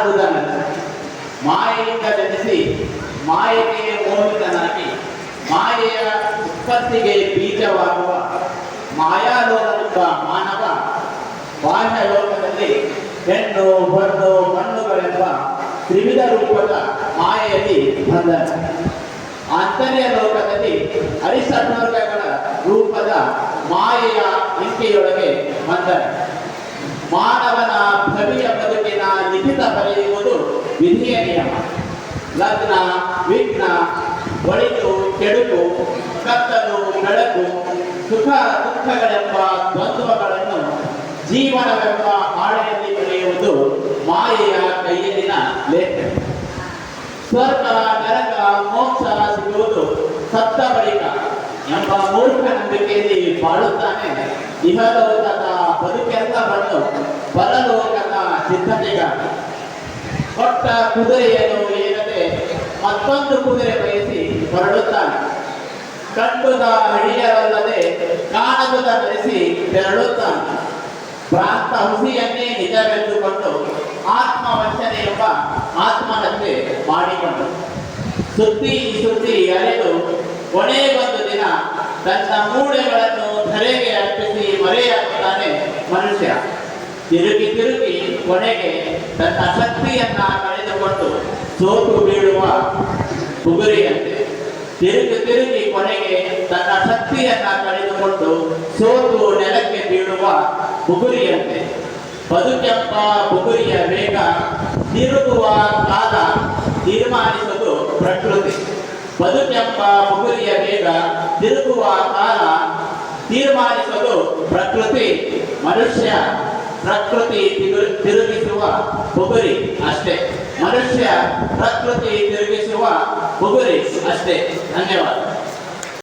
ಕಾಣದುದನಲ್ಲ. ಮಾಯೆಯಿಂದ ಜನಿಸಿ ಮಾಯೆಗೆ ಮೋಹಿತನಾಗಿ ಮಾಯೆಯ ಉತ್ಪತ್ತಿಗೆ ಬೀಜವಾಗುವ ಮಾಯಾಲೋಕವೆಂಬ ಮಾನವ ಬಾಹ್ಯ ಲೋಕದಲ್ಲಿ ಹೆಣ್ಣು ಹೊನ್ನು ಮಣ್ಣುಗಳೆಂಬ ತ್ರಿವಿಧ ರೂಪದ ಮಾಯೆಯಲ್ಲಿ ಬಂದನು. ಆಂತರ್ಯ ಲೋಕದಲ್ಲಿ ಹರಿಸರ್ವರ್ಗಗಳ ರೂಪದ ಮಾಯೆಯ ಅಂಕೆಯೊಳಗೆ ಬಂದನು. ಮಾನವನ ಭವಿಯ ಬದುಕಿನ ಲಿಖಿತ ಬರೆಯುವುದು ವಿಧಿಯ ನಿಯಮ. ಲಗ್ನ ವಿಘ್ನ, ಒಳಿತು ಕೆಡುಕು, ಕತ್ತಲು ಬೆಳಕು, ಸುಖ ದುಃಖಗಳೆಂಬ ದ್ವಂದ್ವಗಳನ್ನು ಜೀವನವೆಂಬ ಹಾಳೆಯಲ್ಲಿ ಬರೆಯುವುದು ಮಾಯೆಯ ಕೈಯಲ್ಲಿನ ಲೇಖನ. ಸ್ವರ್ಗ ನರಕ ಮೋಕ್ಷ ಸಿಗುವುದು ಸತ್ತ ಬಳಿಕ ಎಂಬ ಮೂರ್ಖ ನಂಬಿಕೆಯಲ್ಲಿ ಬಾಳುತ್ತಾನೆ. ಇಹಲೋಕದ ಬದುಕೆಲ್ಲವನ್ನು ಪರಲೋಕದ ಸಿದ್ಧತೆಗಾಗಿ ಕೊಟ್ಟ ಕುದುರೆಯನ್ನು ಏರದೆ ಮತ್ತೊಂದು ಕುದುರೆ ಬಯಸಿ ಹೊರಡುತ್ತಾನೆ. ಕಂಡುದ ಹಿಡಿಯರಲ್ಲದೆ ಕಾಣದುದ ನಡೆಸಿ ತೆರಳುತ್ತಾನೆ. ಭ್ರಾಂತ ಹುಸಿಯನ್ನೇ ನಿಜವೆಂದುಕೊಂಡು ಆತ್ಮವಂಚನೆ ಎಂಬ ಆತ್ಮಹತ್ಯೆ ಮಾಡಿಕೊಂಡು ಸುದ್ದಿ ಅರೆದು ಕೊನೆಗೊಂದು ದಿನ ತನ್ನ ಮೂಳೆಗಳನ್ನು ಧರೆಗೆ ಅರ್ಪಿಸಿ ಮರೆಯಾಗುತ್ತಾನೆ ಮನುಷ್ಯ. ತಿರುಗಿ ಕೊನೆಗೆ ತನ್ನ ಶಕ್ತಿಯನ್ನ ಕಳೆದುಕೊಂಡು ಸೋತು ಬೀಳುವ ಬುಗುರಿಯಂತೆ. ತಿರುಗಿ ಕೊನೆಗೆ ತನ್ನ ಶಕ್ತಿಯನ್ನ ಕಳೆದುಕೊಂಡು ಸೋತು ನೆಲಕ್ಕೆ ಬೀಳುವ ಬುಗುರಿಯಂತೆ. ಬದುಕೆಂಬ ಬುಗುರಿಯ ವೇಗ ತಿರುಗುವ ಕಾಲ ತೀರ್ಮಾನಿಸುವುದು ಪ್ರಕೃತಿ. ಬದುಕೆಂಬ ಬುಗುರಿಯ ವೇಗ ತಿರುಗುವ ಕಾಲ ತೀರ್ಮಾನಿಸುವುದು ಪ್ರಕೃತಿ. ಮನುಷ್ಯ ಪ್ರಕೃತಿ ತಿರುಗಿಸುವ ಬುಗುರಿ ಅಷ್ಟೇ. ಮನುಷ್ಯ ಪ್ರಕೃತಿ ತಿರುಗಿಸುವ ಬುಗುರಿ ಅಷ್ಟೇ. ಧನ್ಯವಾದ.